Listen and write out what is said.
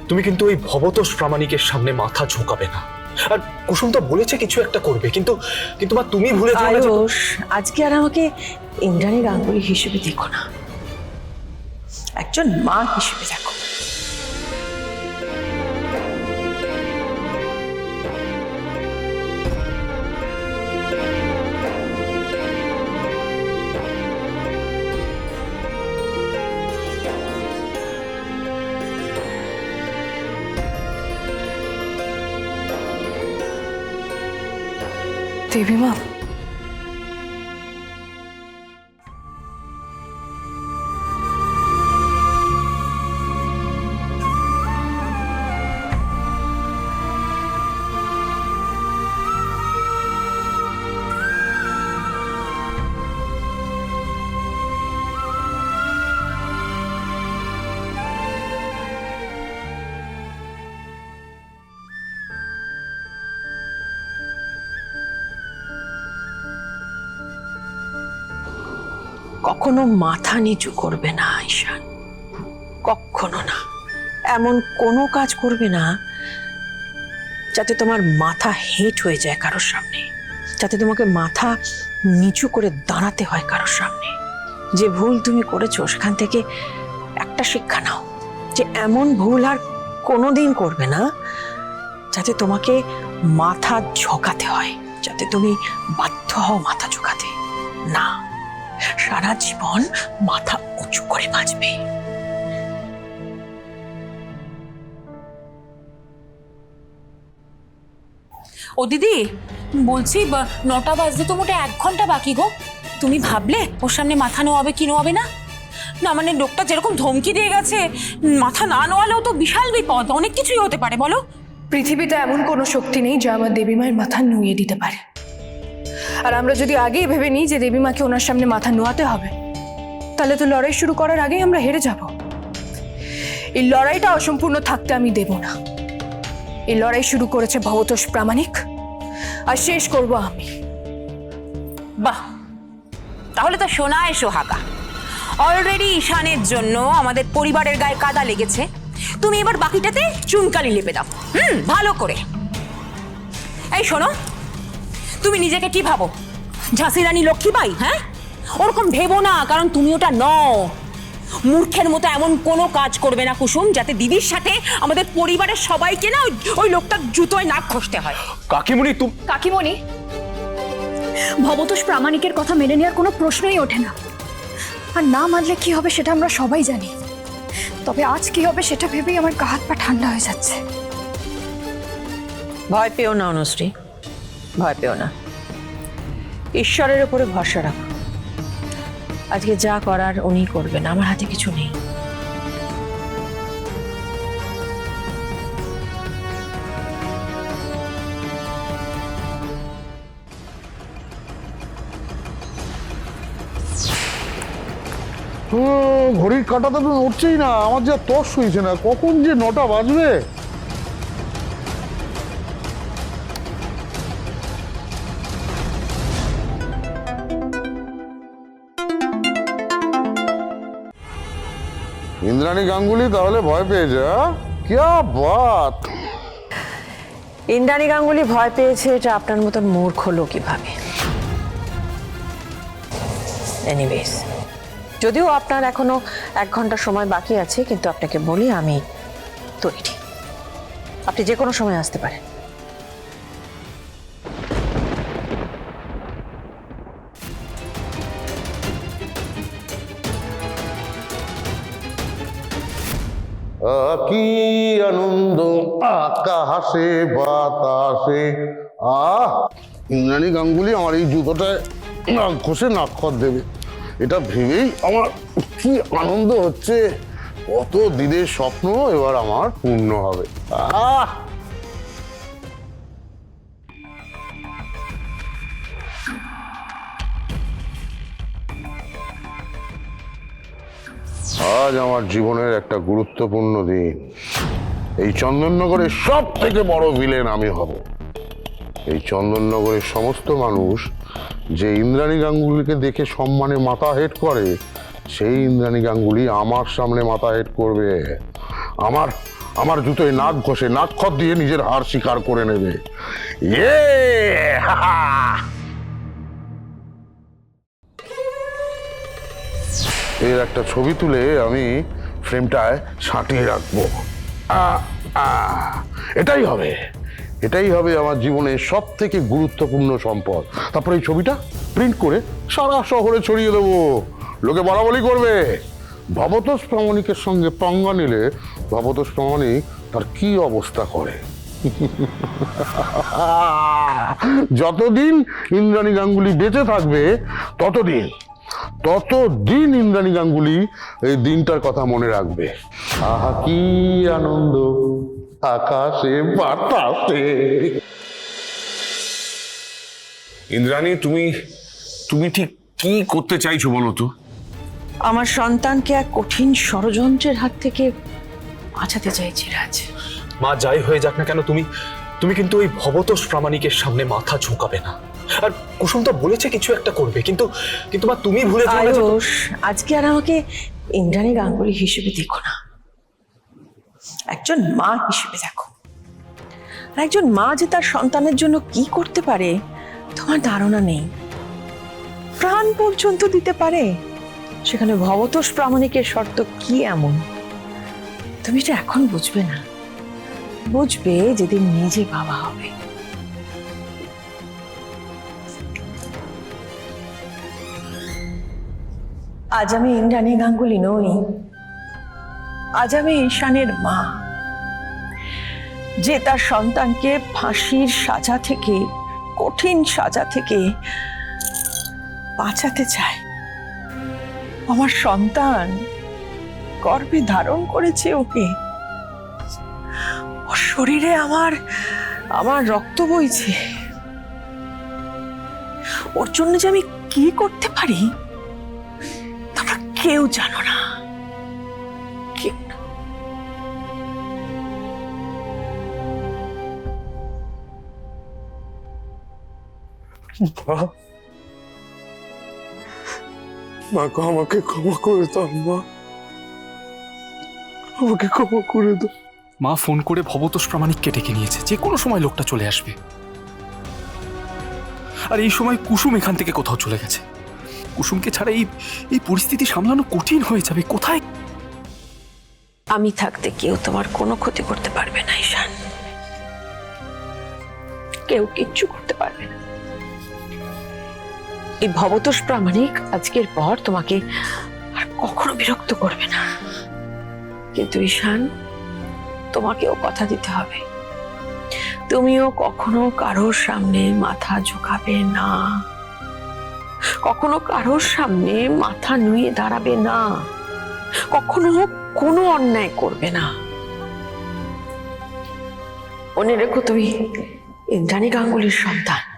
তুমি কিন্তু ওই ভবতোষ প্রামাণিকের সামনে মাথা ঝোঁকাবে না। আর কুসুম তো বলেছে কিছু একটা করবে, কিন্তু কিন্তু মা তুমি ভুলে যাও না যে আয়ুষ, আজকে আর আমাকে ইন্দ্রাণী গাঙ্গুলি হিসেবে দেখো না, একজন মা হিসেবে দেখো। দেবী মা, কখনো মাথা নিচু করবে না ঈশান, কখনো না। এমন কোনো কাজ করবে না যাতে তোমার মাথা হেঁট হয়ে যায় কারোর সামনে, যাতে তোমাকে মাথা নিচু করে দাঁড়াতে হয় কারোর সামনে। যে ভুল তুমি করেছো সেখান থেকে একটা শিক্ষা নাও, যে এমন ভুল আর কোনোদিন করবে না যাতে তোমাকে মাথা ঝোঁকাতে হয়, যাতে তুমি বাধ্য হও মাথা ঝোঁকাতে। না, সারা জীবন মাথা উঁচু করে বাঁচবে। ও দিদি, বলছি 9টা বাজতে তো মোটে 1 ঘন্টা বাকি গো। তুমি ভাবলে ওর সামনে মাথা নোয়াবে কি নোয়াবে না? না মানে লোকটা যেরকম ধমকি দিয়ে গেছে, মাথা না নোয়ালেও তো বিশাল বিপদ, অনেক কিছুই হতে পারে বলো। পৃথিবীতে এমন কোনো শক্তি নেই যা আমার দেবী মায়ের মাথা নুয়ে দিতে পারে। আর আমরা যদি আগেই ভেবে নিই যে দেবী মাকে ওনার সামনে মাথা নোয়াতে হবে, তাহলে তো লড়াই শুরু করার আগেই আমরা হেরে যাব। এই লড়াইটা অসম্পূর্ণ থাকতে আমি দেব না। এই লড়াই শুরু করেছে ভবতোষ প্রামাণিক, আর শেষ করব আমি। বাহ, তাহলে তো সোনায় সোহাগা। অলরেডি ঈশানের জন্য আমাদের পরিবারের গায়ে কাদা লেগেছে, তুমি এবার বাকিটাতে চুনকালি লেপে দাও, ভালো করে। এই শোনো, তুমি নিজেকে কি ভাবো, ঝাঁসি রানী লক্ষ্মীবাই? হ্যাঁ, ওরকম ভেবো না, কারণ তুমি ওটা নও। মূর্খের মতো এমন কোনো কাজ করবে না কুসুম, যাতে দিদির সাথে আমাদের পরিবারের সবাইকে না ওই লোকটার জুতোয় নাক ঘষতে হয়। কাকিমণি তুমি কাকিমণি, ভবতোষ প্রামাণিকের কথা মেনে নেওয়ার কোনো প্রশ্নই ওঠে না। আর না মানলে কি হবে সেটা আমরা সবাই জানি, তবে আজ কি হবে সেটা ভেবেই আমার গা হাত পা ঠান্ডা হয়ে যাচ্ছে। ভয় পেও না অনুশ্রী, ভয় পেও না। ঈশ্বরের উপরে ভরসা রাখো। আজকে যা করার উনি করবেন, আমার হাতে কিছু নেই। ঘড়ির কাঁটাটা তো নড়ছেই না, আমার যা তস হয়েছে না, কখন যে 9টা বাজবে। ইন্দ্রাণী গাঙ্গুলি তাহলে ভয় পেয়েছে? क्या बात! ইন্দ্রাণী গাঙ্গুলি ভয় পেয়েছে এটা আপনার মতন মূর্খ লোকই ভাবে। এনিওয়েজ, যদিও আপনার এখনো 1 ঘন্টা সময় বাকি আছে, কিন্তু আপনাকে বলি আমি তৈরি। আপনি যে কোনো সময় আসতে পারেন। কি আনন্দ আকাশে বাতাসে। ইন্দ্রাণী গাঙ্গুলি আমার এই জুতোটায় ঘষে নাক্ষর দেবে, এটা ভেবেই আমার কি আনন্দ হচ্ছে। কত দিনের স্বপ্ন এবার আমার পূর্ণ হবে। আজ আমার জীবনের একটা গুরুত্বপূর্ণ দিন। এই চন্দননগরের সব থেকে বড় ভিলেন আমি হব। এই চন্দননগরের সমস্ত মানুষ যে ইন্দ্রাণী গাঙ্গুলিকে দেখে সম্মানে মাথা হেট করে, সেই ইন্দ্রাণী গাঙ্গুলি আমার সামনে মাথা হেট করবে। আমার জুতোয় নাক ঘষে নাকখত দিয়ে নিজের হার স্বীকার করে নেবে। এর একটা ছবি তুলে আমি ফ্রেমটায় সাঁটিয়ে রাখবো। এটাই হবে, এটাই হবে আমার জীবনের সব থেকে গুরুত্বপূর্ণ সম্পদ। তারপরে এই ছবিটা প্রিন্ট করে সারা শহরে ছড়িয়ে দেবো, লোকে বলাবলি করবে ভবতোষ প্রামাণিকের সঙ্গে পাঙ্গা নিলে ভবতোষ প্রামাণিক তার কি অবস্থা করে। যতদিন ইন্দ্রাণী গাঙ্গুলি বেঁচে থাকবে ততদিন ইন্দ্রাণী গাঙ্গুলি এই দিনটার কথা মনে রাখবে। আহা কি আনন্দ আকাশে বাতাসে। ইন্দ্রাণী, তুমি ঠিক কি করতে চাইছো বলো তো? আমার সন্তানকে এক কঠিন ষড়যন্ত্রের হাত থেকে বাঁচাতে চাইছি রাজ। মা, যাই হয়ে যাক না কেন, তুমি কিন্তু ওই ভবতোষ প্রামাণিকের সামনে মাথা ঝোঁকাবে না। আর কুসুম তো বলেছে কিছু একটা করবে, কিন্তু মা তুমি ভুলে যাও না যে- আয়ুষ, আজকে আর আমাকে ইন্দ্রাণী গাঙ্গুলি হিসেবে দেখো না, একজন মা হিসেবে দেখো। আর একজন মা যে তার সন্তানের জন্য কি করতে পারে তোমার ধারণা নেই। প্রাণ পর্যন্ত দিতে পারে, সেখানে ভবতোষ প্রামাণিকের শর্ত কি এমন? তুমি এটা এখন বুঝবে না, বুঝবে যেদিন নিজে বাবা হবে। আজ আমি ইন্দ্রাণী গাঙ্গুলি নই, আজ আমি ঈশানের মা, যে তার সন্তানকে ফাঁসির সাজা থেকে, কঠিন সাজা থেকে বাঁচাতে চায়। আমার সন্তান গর্ভে ধারণ করেছে ওকে, ওর শরীরে আমার রক্ত বইছে। ওর জন্য যে আমি কি করতে পারি তোমরা কেউ জানো না, কেউ না। মা গো, আমাকে ক্ষমা করে দাও মা, আমাকে ক্ষমা করে দাও। মা ফোন করে ভবতোষ প্রামাণিককে ডেকে নিয়েছে, যে কোনো সময় লোকটা চলে আসবে। আর এই সময় কুসুম এখান থেকে কোথাও চলে গেছে। কুসুমকে ছাড়া এই পরিস্থিতি সামলানো কঠিন হয়ে যাবে। কোথায়? আমি থাকতে কেউ তোমার কোনো ক্ষতি করতে পারবে না ঈশান, কেউ কিচ্ছু করতে পারবে না। এই ভবতোষ প্রামাণিক আজকের পর তোমাকে আর কখনো বিরক্ত করবে না, কিন্তু ঈশান তোমাকেও কথা দিতে হবে, তুমিও কখনো কারোর সামনে মাথা ঝুঁকাবে না, কখনো কারোর সামনে মাথা নুয়ে দাঁড়াবে না, কখনো কোনো অন্যায় করবে না। মনে রেখো, তুমি ইন্দ্রাণী গাঙ্গুলির সন্তান।